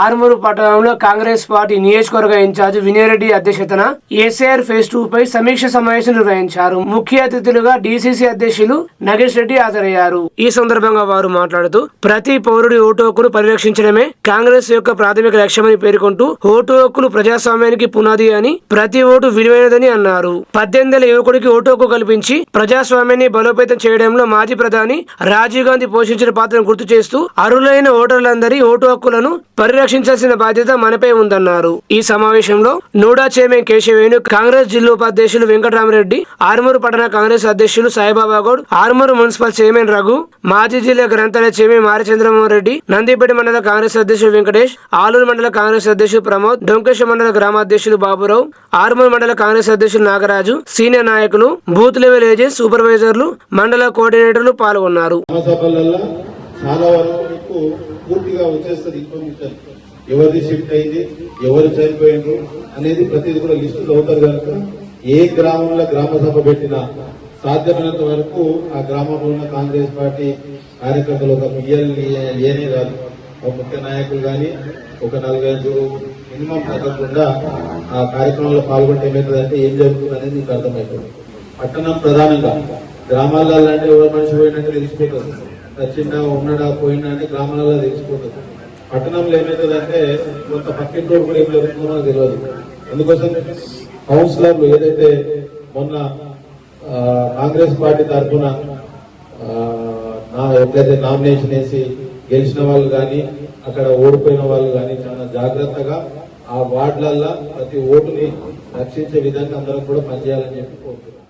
ఆర్మూరు పట్టణంలో కాంగ్రెస్ పార్టీ నియోజకవర్గ ఇన్ఛార్జ్ వినయరెడ్డి అధ్యక్షతన ఏసీఆర్ ఫేజ్ 2 పై సమీక్ష సమావేశం నిర్వహించారు. ముఖ్య అతిథులుగా డీసీసీ అధ్యక్షులు నగేష్ రెడ్డి హాజరయ్యారు. ఈ సందర్భంగా వారు మాట్లాడుతూ ప్రతి పౌరుడి ఓటు హక్కును పరిరక్షించడమే కాంగ్రెస్ యొక్క ప్రాథమిక లక్ష్యమని పేర్కొంటూ ఓటు హక్కులు ప్రజాస్వామ్యానికి పునాది అని, ప్రతి ఓటు విలువైనదని అన్నారు. 18 ఏళ్ల యువకుడికి ఓటు హక్కు కల్పించి ప్రజాస్వామ్యాన్ని బలోపేతం చేయడంలో మాజీ ప్రధాని రాజీవ్ గాంధీ పోషించిన పాత్రను గుర్తు చేస్తూ అర్హులైన ఓటర్లందరి ఓటు హక్కులను పరిరక్షించాల్సిన బాధ్యత మనపై ఉందన్నారు. ఈ సమావేశంలో నోడా చైర్మన్ కేశవేణు, కాంగ్రెస్ జిల్లా ఉపాధ్యక్షులు వెంకటరామరెడ్డి, ఆర్మూరు పట్టణ కాంగ్రెస్ అధ్యక్షులు సాయిబాబా గౌడ్, ఆర్మూరు మున్సిపల్ చైర్మన్ రఘు, మాజీ జిల్లా గ్రంథాలయ చైర్మన్ మారిచంద్రమోహన్ రెడ్డి, నందిపేట మండల కాంగ్రెస్ అధ్యక్షులు వెంకటేష్, ఆలూరు మండల కాంగ్రెస్ అధ్యక్షులు ప్రమోద్, డొంకేశ్వర మండల గ్రామాధ్యక్షులు బాబురావు, ఆర్మూరు మండల కాంగ్రెస్ అధ్యక్షులు నాగరాజు, సీనియర్ నాయకులు, బూత్ లెవెల్ ఏజెంట్స్, సూపర్వైజర్లు, మండల కోఆర్డినేటర్లు పాల్గొన్నారు. చాలా వరకు పూర్తిగా వచ్చేస్తుంది ఇన్ఫర్మేషన్, ఎవరిది షిఫ్ట్ అయింది, ఎవరు చనిపోయిండ్రు అనేది ప్రతిదీ కూడా లిస్టులు అవుతారు కనుక ఏ గ్రామంలో గ్రామ సభ పెట్టినా సాధ్యమైనంత వరకు ఆ గ్రామంలో ఉన్న కాంగ్రెస్ పార్టీ కార్యకర్తలు ఒక ఏనే కాదు, ఒక ముఖ్య నాయకులు కానీ ఒక 4-5 మినిమం తగ్గకుండా ఆ కార్యక్రమంలో పాల్గొంటే ఏమవుతుందంటే ఏం జరుగుతుంది అనేది మీకు అర్థమవుతుంది. పట్టణం ప్రధానంగా గ్రామాలలో అంటే ఎవరు మనిషి పోయినట్టు తెలిసిపోతుంది, చిన్న ఉన్నాడా పోయినా అంటే గ్రామాలలో తెలిసిపోతుంది. పట్టణంలో ఏమవుతుందంటే కొంత పక్కింటి కూడా ఏం జరుగుతుందో తెలియదు. అందుకోసం కౌన్సిలర్లు ఏదైతే మొన్న కాంగ్రెస్ పార్టీ తరఫున ఎట్లయితే నామినేషన్ వేసి గెలిచిన వాళ్ళు కానీ అక్కడ ఓడిపోయిన వాళ్ళు కానీ చాలా జాగ్రత్తగా ఆ వార్డులల్లో ప్రతి ఓటుని రక్షించే విధంగా అందరం కూడా పనిచేయాలని చెప్పి కోరుతున్నాం.